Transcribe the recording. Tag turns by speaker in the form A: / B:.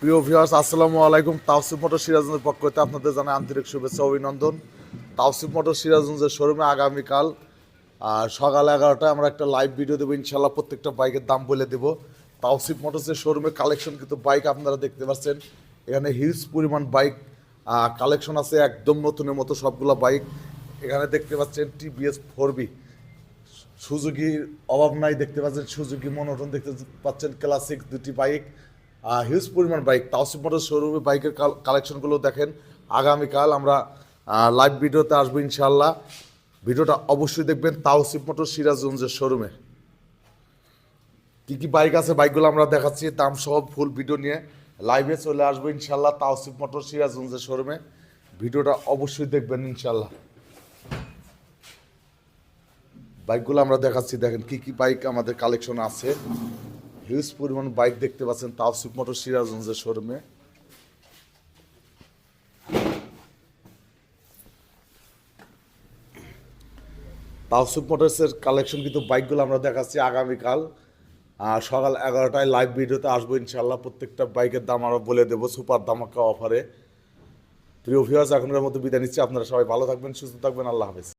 A: প্রিয় ভিউয়ার্স, আসসালামু আলাইকুম। তাওসিফ মোটর সিরাজগঞ্জের পক্ষ হতে আপনাদের জানাই আন্তরিক শুভেচ্ছা অভিনন্দন। তাওসিফ মোটর সিরাজগঞ্জের শোরুমে আগামীকাল সকাল 11টায় আমরা একটা লাইভ ভিডিও দেবো। ইনশাল্লাহ প্রত্যেকটা বাইকের দাম বলে দেবো। তাওসিফ মোটরসের শোরুমে কালেকশন কিন্তু বাইক আপনারা দেখতে পাচ্ছেন। এখানে হিউজ পরিমাণ বাইক কালেকশন আছে, একদম নতুনের মতো সবগুলো বাইক এখানে দেখতে পাচ্ছেন। টিভিএস 4B সুজুকির অভাব নাই, দেখতে পাচ্ছেন সুজুকি মনোটন দেখতে পাচ্ছেন, ক্লাসিক দুটি বাইক, হিউজ পরিমাণ বাইক। তাওসিফ মোটর শোরুমে বাইকের কালেকশনগুলো দেখেন। আগামীকাল আমরা লাইভ ভিডিওতে আসবো ইনশাল্লাহ। ভিডিওটা অবশ্যই দেখবেন তাওসিফ মোটর সিরাজগঞ্জের শোরুমে। কী কী বাইক আছে বাইকগুলো আমরা দেখাচ্ছি, দাম সহ ফুল ভিডিও নিয়ে লাইভে চলে আসবো ইনশাল্লাহ তাওসিফ মোটর সিরাজগঞ্জের শোরুমে। ভিডিওটা অবশ্যই দেখবেন ইনশাল্লাহ। বাইকগুলো আমরা দেখাচ্ছি, দেখেন কী কী বাইক আমাদের কালেকশন আছে। হিউজ পরিমাণ বাইক দেখতে পাচ্ছেন তাওসিফ মোটর সিরাজগঞ্জের শোরুমে। তাওসিফ মোটরসের কালেকশন কিন্তু বাইকগুলো আমরা দেখাচ্ছি আগামীকাল সকাল 11টায় লাইভ ভিডিওতে আসবো ইনশাল্লাহ। প্রত্যেকটা বাইকের দাম আমরা বলে দেবো সুপার ধামাকা অফারে। প্রিয় ভিউয়ার্স, এখনকার মতো বিদায় নিচ্ছি। আপনারা সবাই ভালো থাকবেন, সুস্থ থাকবেন। আল্লাহ হাফেজ।